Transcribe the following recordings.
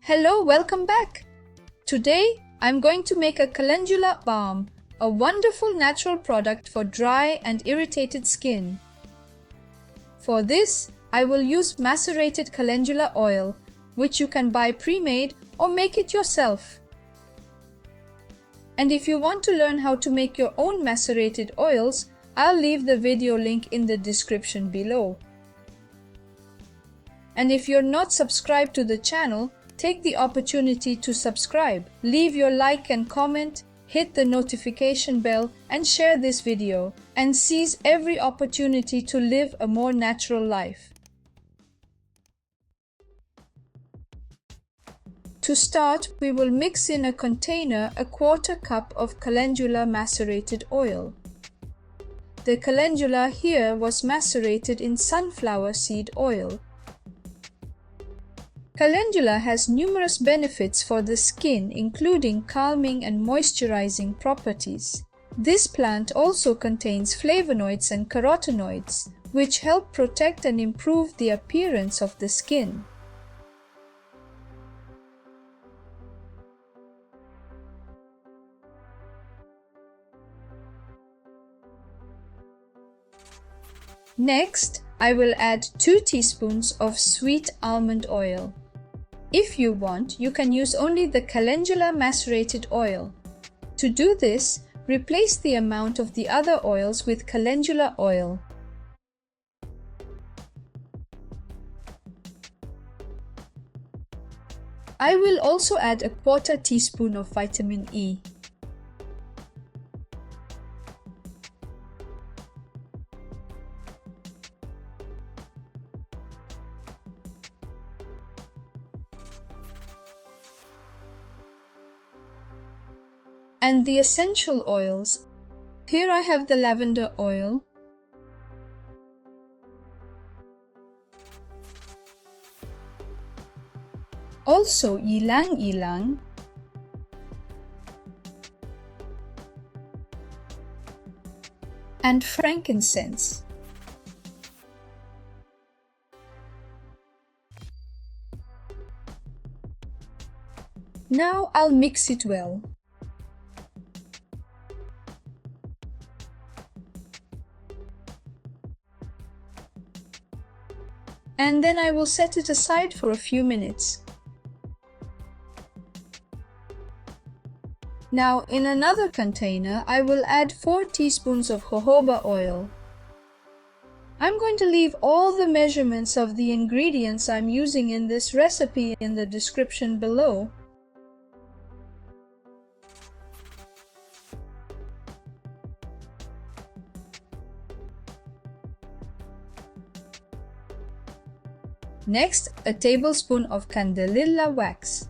Hello, welcome back! Today, I'm going to make a calendula balm, a wonderful natural product for dry and irritated skin. For this, I will use macerated calendula oil, which you can buy pre-made or make it yourself. And if you want to learn how to make your own macerated oils, I'll leave the video link in the description below. And if you're not subscribed to the channel, take the opportunity to subscribe, leave your like and comment, hit the notification bell and share this video, and seize every opportunity to live a more natural life. To start, we will mix in a container a 1/4 cup of calendula macerated oil. The calendula here was macerated in sunflower seed oil. Calendula has numerous benefits for the skin, including calming and moisturizing properties. This plant also contains flavonoids and carotenoids, which help protect and improve the appearance of the skin. Next, I will add 2 teaspoons of sweet almond oil. If you want, you can use only the calendula macerated oil. To do this, replace the amount of the other oils with calendula oil. I will also add a 1/4 teaspoon of vitamin E. And the essential oils. Here I have the lavender oil, also ylang-ylang, and frankincense. Now I'll mix it well. And then I will set it aside for a few minutes. Now in another container, I will add 4 teaspoons of jojoba oil. I'm going to leave all the measurements of the ingredients I'm using in this recipe in the description below. Next, a tablespoon of candelilla wax.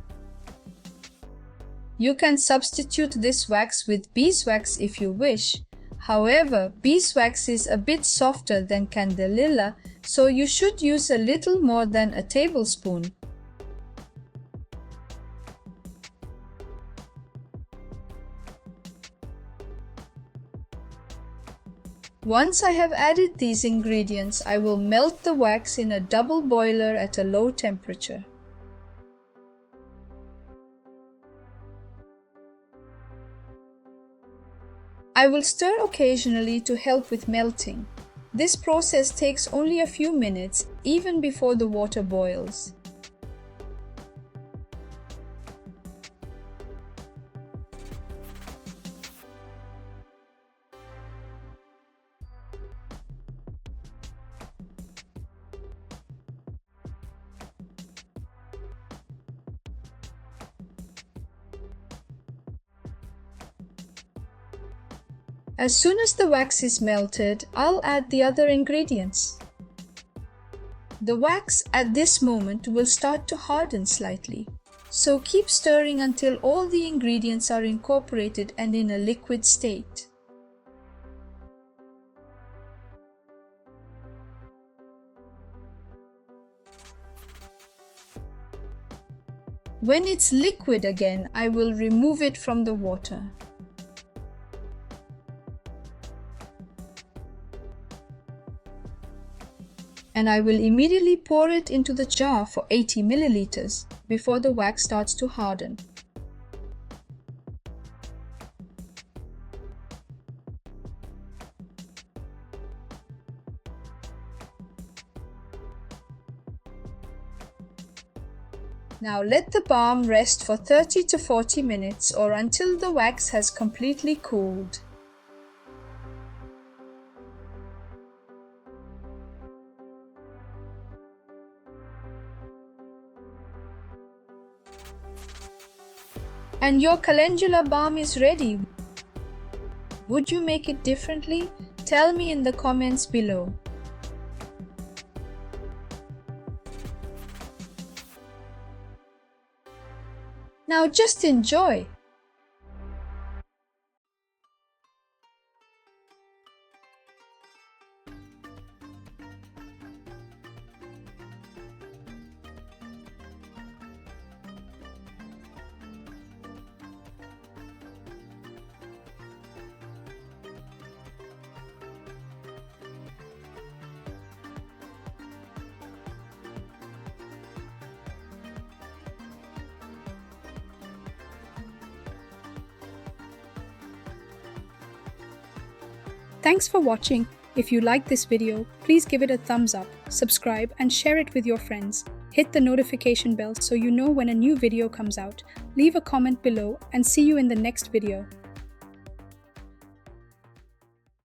You can substitute this wax with beeswax if you wish. However, beeswax is a bit softer than candelilla, so you should use a little more than a tablespoon. Once I have added these ingredients, I will melt the wax in a double boiler at a low temperature. I will stir occasionally to help with melting. This process takes only a few minutes, even before the water boils. As soon as the wax is melted, I'll add the other ingredients. The wax at this moment will start to harden slightly, so keep stirring until all the ingredients are incorporated and in a liquid state. When it's liquid again, I will remove it from the water. and I will immediately pour it into the jar for 80 milliliters before the wax starts to harden. Now let the balm rest for 30 to 40 minutes or until the wax has completely cooled. And your calendula balm is ready. Would you make it differently? Tell me in the comments below. Now just enjoy! Thanks for watching. If you liked this video, please give it a thumbs up, subscribe and share it with your friends. Hit the notification bell so you know when a new video comes out. Leave a comment below and see you in the next video.